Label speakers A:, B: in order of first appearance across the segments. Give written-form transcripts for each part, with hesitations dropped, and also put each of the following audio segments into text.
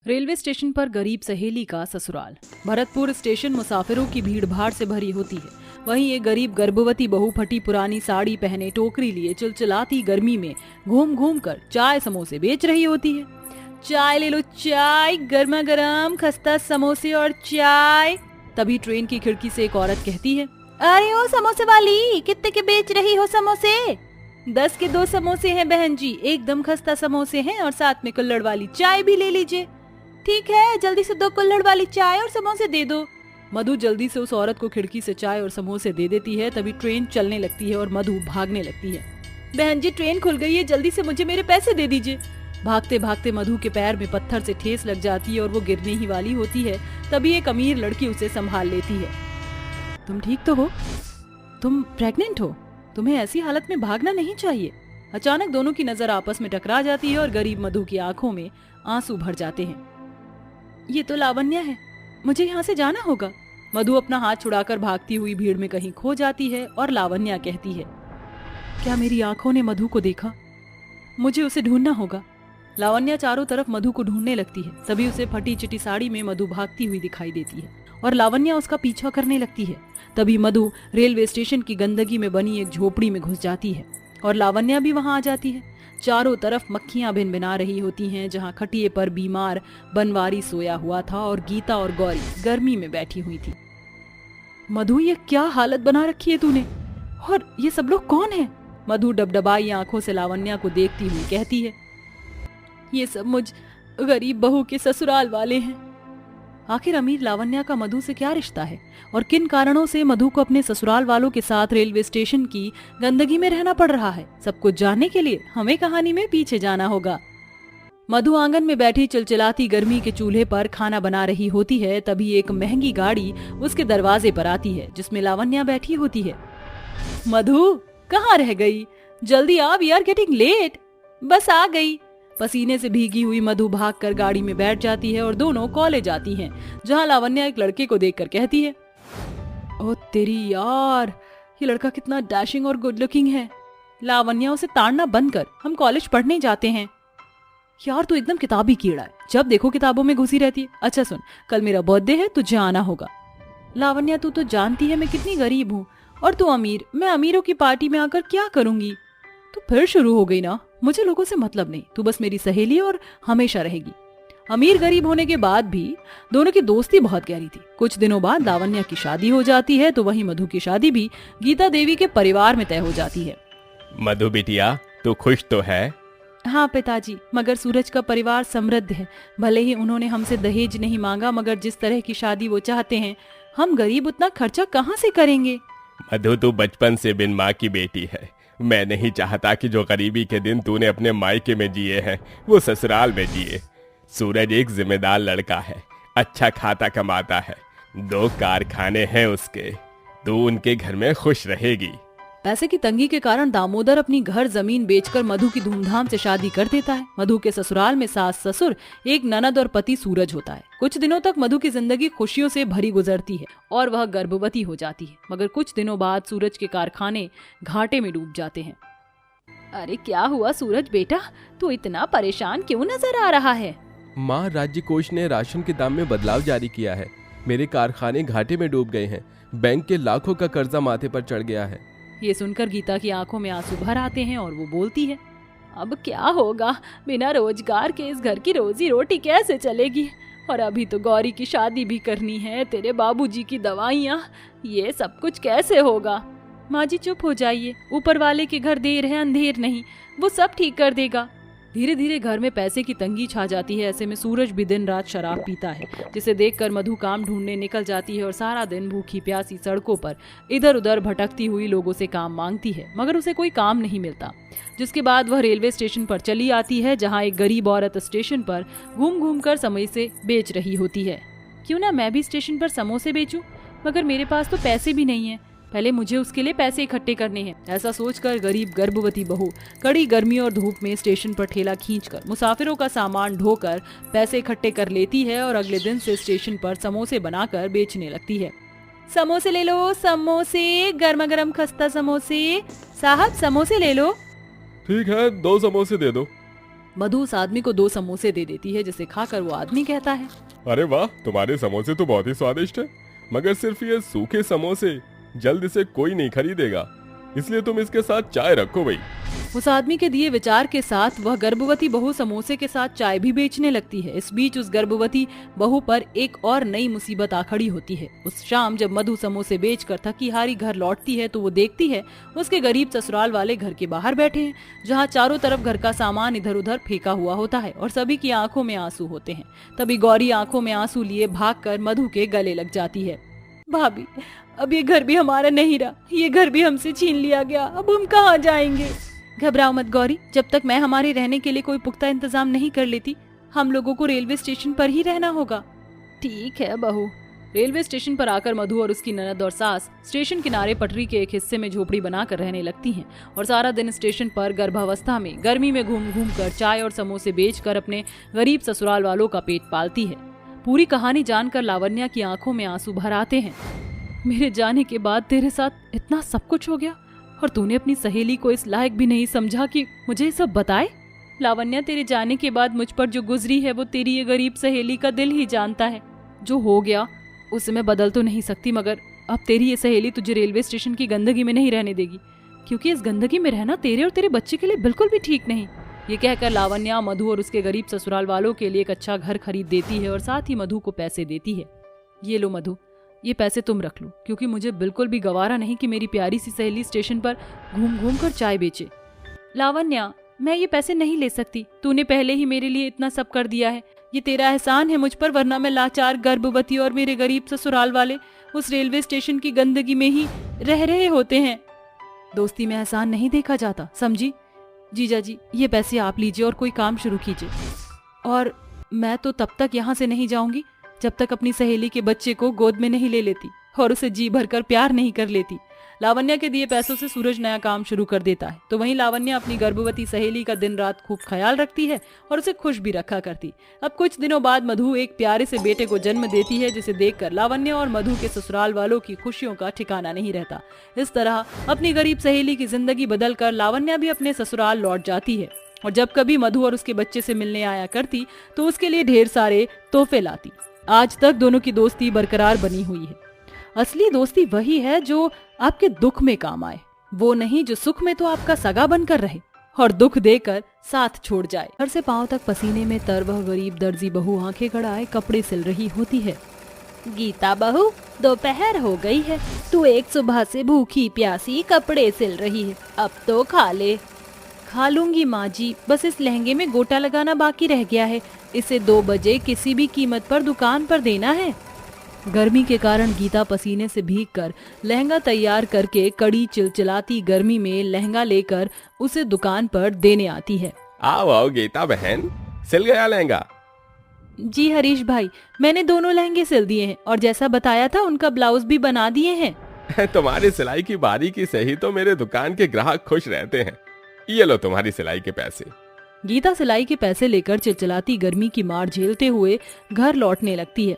A: Railway station पर गरीब सहेली का ससुराल। भरतपुर स्टेशन मुसाफिरों की भीड़ भाड़ से भरी होती है। वहीं एक गरीब गर्भवती बहू फटी पुरानी साड़ी पहने टोकरी लिए चिलचिलाती गर्मी में घूम घूम कर चाय समोसे बेच रही होती है। चाय ले लो चाय, गर्मा गर्म खस्ता समोसे और चाय। तभी ट्रेन की खिड़की से एक औरत कहती है, अरे ओ समोसे वाली, कितने के बेच रही हो समोसे? 10 के 2 समोसे हैं बहन जी, एकदम खस्ता समोसे हैं और साथ में कुल्हड़ वाली चाय भी ले लीजिए। ठीक है, जल्दी से 2 कुल्हड़ वाली चाय और समोसे दे दो। मधु जल्दी से उस औरत को खिड़की से चाय और समोसे दे देती है। तभी ट्रेन चलने लगती है और मधु भागने लगती है। बहन जी, ट्रेन खुल गई है, जल्दी से मुझे मेरे पैसे दे दीजिए। भागते भागते मधु के पैर में पत्थर से ठेस लग जाती है और वो गिरने ही वाली होती है। तभी एक अमीर लड़की उसे संभाल लेती है। तुम ठीक तो हो? तुम प्रेग्नेंट हो? तुम्हें ऐसी हालत में भागना नहीं चाहिए। अचानक दोनों की नजर आपस में टकरा जाती है और गरीब मधु की आंखों में आंसू भर जाते हैं। ये तो लावण्या है, मुझे यहाँ से जाना होगा। मधु अपना हाथ छुड़ाकर भागती हुई भीड़ में कहीं खो जाती है और लावण्या कहती है, क्या मेरी आंखों ने मधु को देखा? मुझे उसे ढूंढना होगा। लावण्या चारों तरफ मधु को ढूंढने लगती है। तभी उसे फटी चिटी साड़ी में मधु भागती हुई दिखाई देती है और लावण्या उसका पीछा करने लगती है। तभी मधु रेलवे स्टेशन की गंदगी में बनी एक झोपड़ी में घुस जाती है और लावण्या भी वहां आ जाती है। चारों तरफ मक्खियां भिनभिना रही होती हैं। जहां खटिए पर बीमार बनवारी सोया हुआ था और गीता और गौरी गर्मी में बैठी हुई थी। मधु, ये क्या हालत बना रखी है तूने? और ये सब लोग कौन हैं? मधु डबडबाई आंखों से लावण्या को देखती हुई कहती है, ये सब मुझ गरीब बहू के ससुराल वाले हैं। आखिर अमीर लावण्या का मधु से क्या रिश्ता है और किन कारणों से मधु को अपने ससुराल वालों के साथ रेलवे स्टेशन की गंदगी में रहना पड़ रहा है? सब कुछ जानने के लिए हमें कहानी में पीछे जाना होगा। मधु आंगन में बैठी चिलचिलाती गर्मी के चूल्हे पर खाना बना रही होती है। तभी एक महंगी गाड़ी उसके दरवाजे पर आती है जिसमें लावण्या बैठी होती है। मधु, कहाँ रह गई? जल्दी आ, वी आर गेटिंग लेट। बस आ गई। पसीने से भीगी हुई मधु भागकर गाड़ी में बैठ जाती है और दोनों कॉलेज आती हैं, जहां लावण्या एक लड़के को देखकर कहती है, ओ तेरी यार, ये लड़का कितना डैशिंग और गुड लुकिंग है। लावण्या, उसे ताड़ना बंद कर, हम कॉलेज पढ़ने जाते हैं। यार तू एकदम किताबी कीड़ा है, जब देखो किताबों में घुसी रहती है। अच्छा सुन, कल मेरा बर्थडे है, तुझे आना होगा। लावण्या, तू तो जानती है मैं कितनी गरीब हूँ और तू अमीर। मैं अमीरों की पार्टी में आकर क्या करूंगी? तो फिर शुरू हो गई ना, मुझे लोगों से मतलब नहीं, तू बस मेरी सहेली और हमेशा रहेगी। अमीर गरीब होने के बाद भी दोनों की दोस्ती बहुत गहरी थी। कुछ दिनों बाद लावण्या की शादी हो जाती है तो वहीं मधु की शादी भी गीता देवी के परिवार में तय हो जाती है।
B: मधु बिटिया, तू खुश तो है?
A: हाँ पिताजी, मगर सूरज का परिवार समृद्ध है। भले ही उन्होंने हमसे दहेज नहीं मांगा, मगर जिस तरह की शादी वो चाहते हैं, हम गरीब उतना खर्चा कहाँ से करेंगे?
B: मधु, तू बचपन से बिन माँ की बेटी है। मैं नहीं चाहता कि जो गरीबी के दिन तूने अपने मायके में जिए हैं वो ससुराल में जिए। सूरज एक जिम्मेदार लड़का है, अच्छा खाता कमाता है, 2 कारखाने हैं उसके। तू उनके घर में खुश रहेगी।
A: पैसे की तंगी के कारण दामोदर अपनी घर जमीन बेचकर मधु की धूमधाम से शादी कर देता है। मधु के ससुराल में सास ससुर, एक ननद और पति सूरज होता है। कुछ दिनों तक मधु की जिंदगी खुशियों से भरी गुजरती है और वह गर्भवती हो जाती है। मगर कुछ दिनों बाद सूरज के कारखाने घाटे में डूब जाते हैं। अरे क्या हुआ सूरज बेटा, तू इतना परेशान क्यों नजर आ रहा है?
C: माँ, राज्य कोष ने राशन के दाम में बदलाव जारी किया है। मेरे कारखाने घाटे में डूब गए हैं। बैंक के लाखों का कर्जा माथे पर चढ़ गया है।
A: ये सुनकर गीता की आंखों में आंसू भर आते हैं और वो बोलती है, अब क्या होगा? बिना रोजगार के इस घर की रोजी रोटी कैसे चलेगी? और अभी तो गौरी की शादी भी करनी है, तेरे बाबूजी की दवाइयाँ, ये सब कुछ कैसे होगा? माँ जी चुप हो जाइए, ऊपर वाले के घर देर है अंधेर नहीं, वो सब ठीक कर देगा। धीरे धीरे घर में पैसे की तंगी छा जाती है। ऐसे में सूरज भी दिन रात शराब पीता है, जिसे देखकर मधु काम ढूंढने निकल जाती है और सारा दिन भूखी प्यासी सड़कों पर इधर उधर भटकती हुई लोगों से काम मांगती है, मगर उसे कोई काम नहीं मिलता। जिसके बाद वह रेलवे स्टेशन पर चली आती है, जहां एक गरीब औरत स्टेशन पर घूम घूम कर समोसे बेच रही होती है। क्यों ना मैं भी स्टेशन पर समोसे बेचूं, मगर मेरे पास तो पैसे भी नहीं है, पहले मुझे उसके लिए पैसे इकट्ठे करने हैं। ऐसा सोचकर गरीब गर्भवती बहू कड़ी गर्मी और धूप में स्टेशन पर ठेला खींचकर मुसाफिरों का सामान ढोकर पैसे इकट्ठे कर लेती है और अगले दिन से स्टेशन पर समोसे बनाकर बेचने लगती है। समोसे ले लो, समोसे, गर्मा गर्म खस्ता समोसे। साहब समोसे ले लो।
C: ठीक है, 2 समोसे दे दो।
A: मधु उस आदमी को 2 समोसे दे देती है, जिसे खाकर वो आदमी कहता है,
B: अरे वाह, तुम्हारे समोसे तो बहुत ही स्वादिष्ट है, मगर सिर्फ ये सूखे समोसे जल्द इसे कोई नहीं खरीदेगा, इसलिए तुम इसके साथ चाय रखो भाई।
A: उस आदमी के दिए विचार के साथ वह गर्भवती बहू समोसे के साथ चाय भी बेचने लगती है। इस बीच उस गर्भवती बहू पर एक और नई मुसीबत आ खड़ी होती है। उस शाम जब मधु समोसे बेचकर थकी हारी घर लौटती है तो वो देखती है उसके गरीब ससुराल वाले घर के बाहर बैठे हैं, जहाँ चारों तरफ घर का सामान इधर उधर फेंका हुआ होता है और सभी की आंखों में आंसू होते हैं। तभी गौरी आंखों में आंसू लिए भागकर मधु के गले लग जाती है। भाभी, अब ये घर भी हमारा नहीं रहा, ये घर भी हमसे छीन लिया गया, अब हम कहाँ जाएंगे? घबराओ मत गौरी, जब तक मैं हमारे रहने के लिए कोई पुख्ता इंतजाम नहीं कर लेती, हम लोगों को रेलवे स्टेशन पर ही रहना होगा। ठीक है बहू। रेलवे स्टेशन पर आकर मधु और उसकी ननद और सास स्टेशन किनारे पटरी के एक हिस्से में झोपड़ी बनाकर रहने लगती हैं और सारा दिन स्टेशन पर गर्भावस्था में गर्मी में घूम घूम कर चाय और समोसे बेचकर अपने गरीब ससुराल वालों का पेट पालती है। पूरी कहानी जानकर लावण्या की आंखों में आंसू भर आते हैं। मेरे जाने के बाद तेरे साथ इतना सब कुछ हो गया और तूने अपनी सहेली को इस लायक भी नहीं समझा कि मुझे सब बताए। लावण्या, तेरे जाने के बाद मुझ पर जो गुजरी है वो तेरी ये गरीब सहेली का दिल ही जानता है। जो हो गया उसे मैं बदल तो नहीं सकती, मगर अब तेरी ये सहेली तुझे रेलवे स्टेशन की गंदगी में नहीं रहने देगी, क्योंकि इस गंदगी में रहना तेरे और तेरे बच्चे के लिए बिल्कुल भी ठीक नहीं। ये कहकर लावण्या मधु और उसके गरीब ससुराल वालों के लिए एक अच्छा घर खरीद देती है और साथ ही मधु को पैसे देती है। ये लो मधु, ये पैसे तुम रख लो, क्योंकि मुझे बिल्कुल भी गवारा नहीं कि मेरी प्यारी सी सहेली स्टेशन पर घूम घूम कर चाय बेचे। लावण्या, मैं ये पैसे नहीं ले सकती, तूने पहले ही मेरे लिए इतना सब कर दिया है, ये तेरा एहसान है मुझ पर, वरना मैं लाचार गर्भवती और मेरे गरीब ससुराल वाले उस रेलवे स्टेशन की गंदगी में ही रह रहे होते हैं। दोस्ती में एहसान नहीं देखा जाता, समझी? जीजा जी, ये पैसे आप लीजिए और कोई काम शुरू कीजिए। और मैं तो तब तक यहाँ से नहीं जाऊंगी जब तक अपनी सहेली के बच्चे को गोद में नहीं ले लेती और उसे जी भरकर प्यार नहीं कर लेती। लावण्या के दिए पैसों से सूरज नया काम शुरू कर देता है, तो वहीं लावण्या अपनी गर्भवती सहेली का दिन रात खूब ख्याल रखती है और उसे खुश भी रखा करती। अब कुछ दिनों बाद मधु एक प्यारे से बेटे को जन्म देती है, जिसे देखकर लावण्या और मधु के ससुराल वालों की खुशियों का ठिकाना नहीं रहता। इस तरह अपनी गरीब सहेली की जिंदगी बदलकर लावण्या भी अपने ससुराल लौट जाती है और जब कभी मधु और उसके बच्चे से मिलने आया करती तो उसके लिए ढेर सारे तोहफे लाती। आज तक दोनों की दोस्ती बरकरार बनी हुई है। असली दोस्ती वही है जो आपके दुख में काम आए, वो नहीं जो सुख में तो आपका सगा बनकर रहे और दुख देकर साथ छोड़ जाए। सर से पांव तक पसीने में तर वह गरीब दर्जी बहू आंखें गड़ाए कपड़े सिल रही होती है। गीता बहू, दोपहर हो गई है, तू एक सुबह से भूखी प्यासी कपड़े सिल रही है, अब तो खा ले। खा लूंगी माँ जी, बस इस लहंगे में गोटा लगाना बाकी रह गया है, इसे 2 बजे किसी भी कीमत पर दुकान पर देना है। गर्मी के कारण गीता पसीने से भीगकर लहंगा तैयार करके कड़ी चिलचिलाती गर्मी में लहंगा लेकर उसे दुकान पर देने आती है।
B: आओ आओ गीता बहन, सिल गया लहंगा?
A: जी हरीश भाई, मैंने दोनों लहंगे सिल दिए हैं और जैसा बताया था उनका ब्लाउज भी बना दिए हैं।
B: तुम्हारी सिलाई की बारीकी से ही तो मेरे दुकान के ग्राहक खुश रहते हैं। ये लो तुम्हारी सिलाई के पैसे।
A: गीता सिलाई के पैसे लेकर चिलचिलाती गर्मी की मार झेलते हुए घर लौटने लगती है।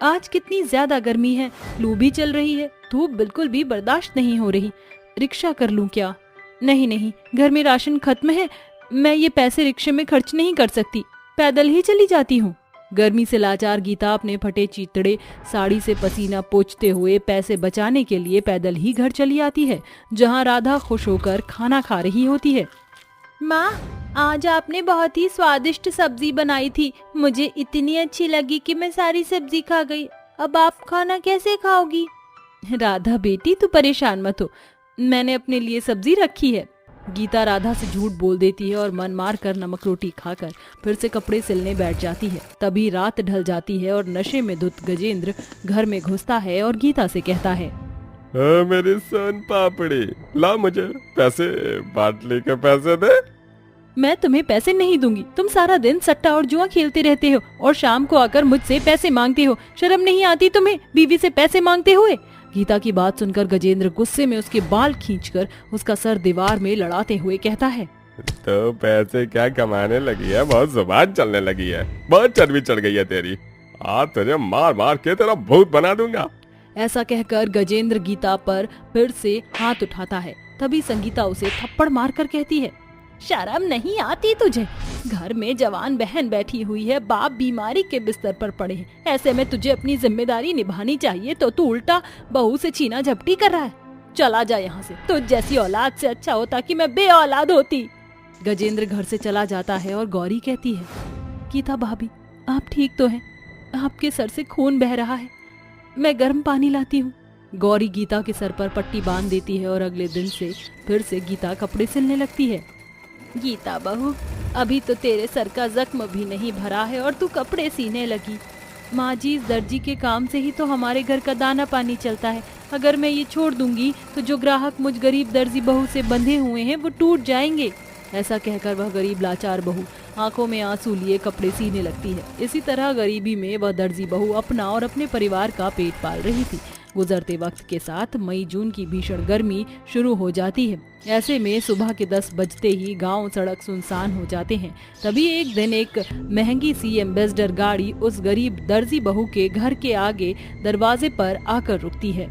A: आज कितनी ज्यादा गर्मी है, लू भी चल रही है, धूप बिल्कुल भी बर्दाश्त नहीं हो रही। रिक्शा कर लूं क्या? नहीं नहीं, घर में राशन खत्म है, मैं ये पैसे रिक्शे में खर्च नहीं कर सकती, पैदल ही चली जाती हूँ। गर्मी से लाचार गीता अपने फटे चीतड़े साड़ी से पसीना पोंछते हुए पैसे बचाने के लिए पैदल ही घर चली आती है, जहाँ राधा खुश होकर खाना खा रही होती है। माँ, आज आपने बहुत ही स्वादिष्ट सब्जी बनाई थी, मुझे इतनी अच्छी लगी कि मैं सारी सब्जी खा गई, अब आप खाना कैसे खाओगी? राधा बेटी, तू परेशान मत हो, मैंने अपने लिए सब्जी रखी है। गीता राधा से झूठ बोल देती है और मन मार कर नमक रोटी खाकर फिर से कपड़े सिलने बैठ जाती है। तभी रात ढल जाती है और नशे में धुत गजेंद्र घर में घुसता है और गीता से कहता है,
B: मेरी सोन पापड़ी, ला मुझे पैसे, बाटली के पैसे दे।
A: मैं तुम्हें पैसे नहीं दूंगी, तुम सारा दिन सट्टा और जुआ खेलते रहते हो और शाम को आकर मुझसे पैसे मांगते हो, शर्म नहीं आती तुम्हें बीवी से पैसे मांगते हुए? गीता की बात सुनकर गजेंद्र गुस्से में उसके बाल खींचकर उसका सर दीवार में लड़ाते हुए कहता है,
B: तो पैसे क्या कमाने लगी है, बहुत जुबान चलने लगी है, बहुत चर्बी चढ़ गई है तेरी, आज तुझे मार मार के तेरा भूत बना दूंगा।
A: ऐसा कहकर गजेंद्र गीता पर फिर से हाथ उठाता है। तभी संगीता उसे थप्पड़ मारकर कहती है, शर्म नहीं आती तुझे? घर में जवान बहन बैठी हुई है, बाप बीमारी के बिस्तर पर पड़े हैं। ऐसे में तुझे अपनी जिम्मेदारी निभानी चाहिए तो तू उल्टा बहू से छीना झपटी कर रहा है। चला जा यहाँ से। तुझ जैसी औलाद से अच्छा होता कि मैं बे औलाद होती। गजेंद्र घर से चला जाता है और गौरी कहती है, गीता भाभी आप ठीक तो हैं? आपके सर से खून बह रहा है, मैं गर्म पानी लाती हूँ। गौरी गीता के सर पर पट्टी बांध देती है और अगले दिन से फिर से गीता कपड़े सिलने लगती है। गीता बहू, अभी तो तेरे सर का जख्म भी नहीं भरा है और तू कपड़े सीने लगी। माँ जी, इस दर्जी के काम से ही तो हमारे घर का दाना पानी चलता है। अगर मैं ये छोड़ दूंगी तो जो ग्राहक मुझ गरीब दर्जी बहू से बंधे हुए हैं वो टूट जाएंगे। ऐसा कहकर वह गरीब लाचार बहू आंखों में आंसू लिए कपड़े सीने लगती है। इसी तरह गरीबी में वह दर्जी बहू अपना और अपने परिवार का पेट पाल रही थी। गुजरते वक्त के साथ मई जून की भीषण गर्मी शुरू हो जाती है। ऐसे में सुबह के 10 बजते ही गांव सड़क सुनसान हो जाते हैं। तभी एक दिन एक महंगी सी एम्बेसडर गाड़ी उस गरीब दर्जी बहू के घर के आगे दरवाजे पर आकर रुकती है।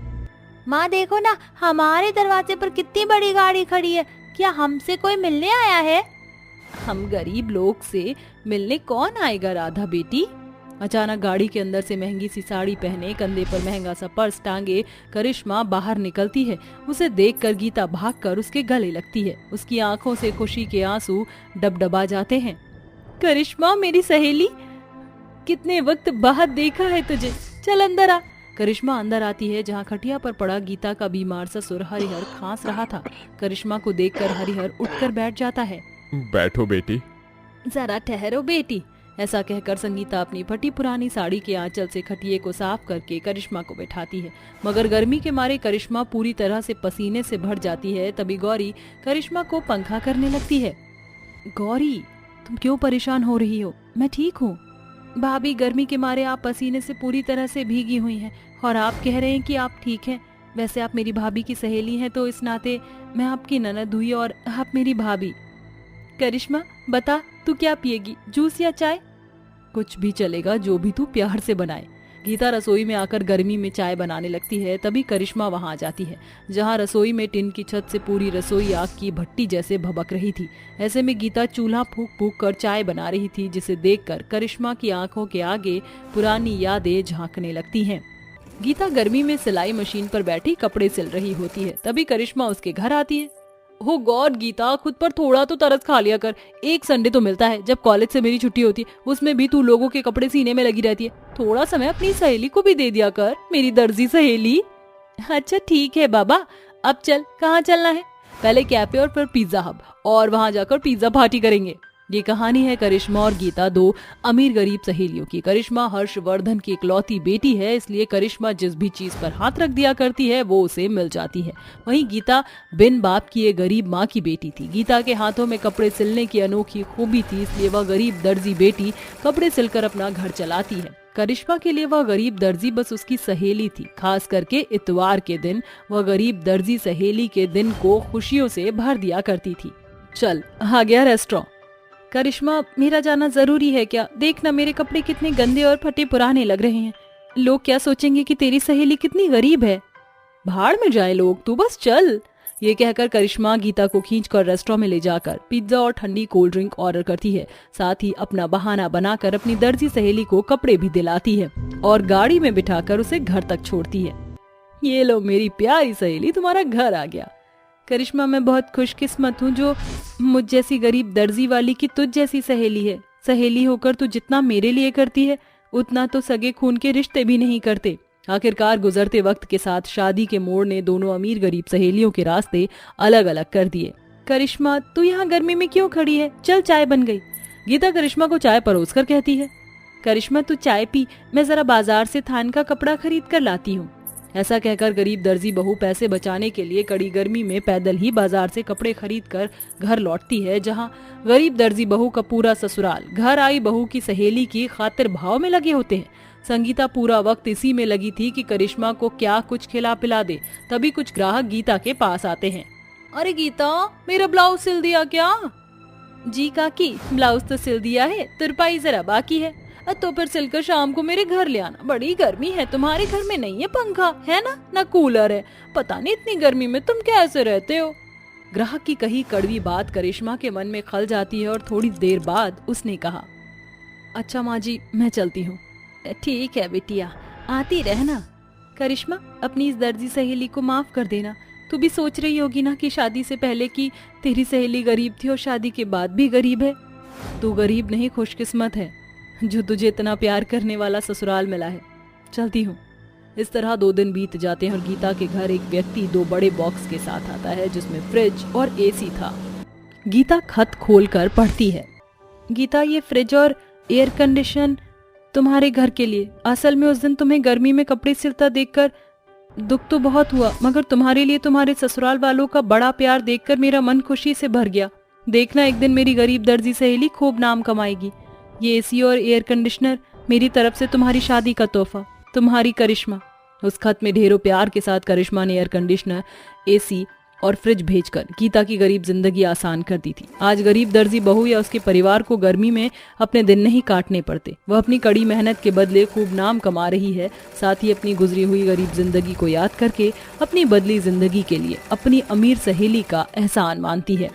D: माँ देखो ना, हमारे दरवाजे पर कितनी बड़ी गाड़ी खड़ी है। क्या हमसे कोई मिलने आया है?
A: हम गरीब लोग से मिलने कौन आएगा राधा बेटी? अचानक गाड़ी के अंदर से महंगी सी साड़ी पहने, कंधे पर महंगा सा पर्स टांगे करिश्मा बाहर निकलती है। उसे देखकर गीता भागकर उसके गले लगती है। उसकी आंखों से खुशी के आंसू डबडबा जाते हैं। करिश्मा मेरी सहेली, कितने वक्त बाद देखा है तुझे, चल अंदर आ। करिश्मा अंदर आती है जहाँ खटिया पर पड़ा गीता का बीमार ससुर हरिहर खांस रहा था। करिश्मा को देखकर हरिहर उठकर बैठ जाता है।
B: बैठो बेटी।
A: जरा ठहरो बेटी। ऐसा कहकर संगीता अपनी फटी पुरानी साड़ी के आंचल से खटिये को साफ करके करिश्मा को बैठाती है। मगर गर्मी के मारे करिश्मा पूरी तरह से पसीने से भर जाती है। तभी गौरी करिश्मा को पंखा करने लगती है। गौरी, तुम क्यों परेशान हो रही हो? मैं ठीक हूँ। भाभी, गर्मी के मारे आप पसीने से पूरी तरह से भीगी हुई हैं और आप कह रहे हैं कि आप ठीक हैं। वैसे आप मेरी भाभी की सहेली हैं तो इस नाते मैं आपकी ननद हुई और आप मेरी भाभी। करिश्मा बता, तू क्या पिएगी, जूस या चाय? कुछ भी चलेगा, जो भी तू प्यार से बनाए। गीता रसोई में आकर गर्मी में चाय बनाने लगती है। तभी करिश्मा वहां आ जाती है जहां रसोई में टिन की छत से पूरी रसोई आग की भट्टी जैसे भभक रही थी। ऐसे में गीता चूल्हा फूंक फूंक कर चाय बना रही थी, जिसे देखकर करिश्मा की आंखों के आगे पुरानी यादें झांकने लगती हैं। गीता गर्मी में सिलाई मशीन पर बैठी कपड़े सिल रही होती है। तभी करिश्मा उसके घर आती है। हो गॉड गीता, खुद पर थोड़ा तो तरस खा लिया कर। एक संडे तो मिलता है जब कॉलेज से मेरी छुट्टी होती है, उसमें भी तू लोगों के कपड़े सीने में लगी रहती है। थोड़ा समय अपनी सहेली को भी दे दिया कर, मेरी दर्जी सहेली। अच्छा ठीक है बाबा, अब चल, कहाँ चलना है? पहले कैफे और फिर पिज्जा हब, और वहाँ जाकर पिज्जा पार्टी करेंगे। ये कहानी है करिश्मा और गीता, दो अमीर गरीब सहेलियों की। करिश्मा हर्षवर्धन की इकलौती बेटी है, इसलिए करिश्मा जिस भी चीज पर हाथ रख दिया करती है वो उसे मिल जाती है। वहीं गीता बिन बाप की एक गरीब माँ की बेटी थी। गीता के हाथों में कपड़े सिलने की अनोखी खूबी थी, इसलिए वह गरीब दर्जी बेटी कपड़े सिलकर अपना घर चलाती है। करिश्मा के लिए वह गरीब दर्जी बस उसकी सहेली थी। खास करके इतवार के दिन वह गरीब दर्जी सहेली के दिन को खुशियों से भर दिया करती थी। चल, आ गया रेस्टोरेंट। करिश्मा, मेरा जाना जरूरी है क्या? देखना मेरे कपड़े कितने गंदे और फटे पुराने लग रहे हैं। लोग क्या सोचेंगे कि तेरी सहेली कितनी गरीब है। भाड़ में जाए लोग, तू बस चल। ये कहकर करिश्मा गीता को खींचकर रेस्टोरेंट में ले जाकर पिज्जा और ठंडी कोल्ड ड्रिंक ऑर्डर करती है। साथ ही अपना बहाना बनाकर अपनी दर्जी सहेली को कपड़े भी दिलाती है और गाड़ी में बिठाकर उसे घर तक छोड़ती है। ये लो मेरी प्यारी सहेली, तुम्हारा घर आ गया। करिश्मा, मैं बहुत खुशकिस्मत हूँ जो मुझ जैसी गरीब दर्जी वाली की तुझ जैसी सहेली है। सहेली होकर तू जितना मेरे लिए करती है उतना तो सगे खून के रिश्ते भी नहीं करते। आखिरकार गुजरते वक्त के साथ शादी के मोड़ ने दोनों अमीर गरीब सहेलियों के रास्ते अलग अलग कर दिए। करिश्मा, तू यहाँ गर्मी में क्यों खड़ी है? चल, चाय बन गई। गीता करिश्मा को चाय परोस कर कहती है। करिश्मा, तू चाय पी, मैं जरा बाजार से थान का कपड़ा खरीद कर लाती हूँ। ऐसा कहकर गरीब दर्जी बहू पैसे बचाने के लिए कड़ी गर्मी में पैदल ही बाजार से कपड़े खरीद कर घर लौटती है, जहां गरीब दर्जी बहू का पूरा ससुराल घर आई बहू की सहेली की खातिर भाव में लगे होते हैं। संगीता पूरा वक्त इसी में लगी थी कि करिश्मा को क्या कुछ खिला पिला दे। तभी कुछ ग्राहक गीता के पास आते हैं। अरे गीता, मेरा ब्लाउज सिल दिया क्या? जी काकी, ब्लाउज तो सिल दिया है, तुरपाई जरा बाकी है। तो फिर सिलकर शाम को मेरे घर ले आना। बड़ी गर्मी है, तुम्हारे घर में नहीं है पंखा है ना कूलर है। पता नहीं इतनी गर्मी में तुम कैसे रहते हो। ग्राहक की कही कड़वी बात करिश्मा के मन में खल जाती है और थोड़ी देर बाद उसने कहा, अच्छा माँ जी, मैं चलती हूँ। ठीक है बिटिया, आती रहना। करिश्मा, अपनी इस दर्जी सहेली को माफ कर देना। तू भी सोच रही होगी ना कि शादी से पहले की तेरी सहेली गरीब थी और शादी के बाद भी गरीब है। तू गरीब नहीं, खुशकिस्मत है जो तुझे इतना प्यार करने वाला ससुराल मिला है। चलती हूँ। इस तरह 2 दिन बीत जाते हैं और गीता के घर एक व्यक्ति 2 बड़े बॉक्स के साथ आता है जिसमें फ्रिज और एसी था। गीता खत खोलकर पढ़ती है। गीता, ये फ्रिज और एयर कंडीशन तुम्हारे घर के लिए। असल में उस दिन तुम्हें गर्मी में कपड़े सिलता देखकर दुख तो बहुत हुआ, मगर तुम्हारे लिए तुम्हारे ससुराल वालों का बड़ा प्यार देखकर मेरा मन खुशी से भर गया। देखना, एक दिन मेरी गरीब दर्जी सहेली खूब नाम कमाएगी। ये एसी और एयर कंडीशनर मेरी तरफ से तुम्हारी शादी का तोहफा, तुम्हारी करिश्मा। उस खत में ढेरों प्यार के साथ करिश्मा ने एयर कंडीशनर, एसी और फ्रिज भेजकर गीता की गरीब जिंदगी आसान कर दी थी। आज गरीब दर्जी बहू या उसके परिवार को गर्मी में अपने दिन नहीं काटने पड़ते। वह अपनी कड़ी मेहनत के बदले खूब नाम कमा रही है। साथ ही अपनी गुजरी हुई गरीब जिंदगी को याद करके अपनी बदली जिंदगी के लिए अपनी अमीर सहेली का एहसान मानती है।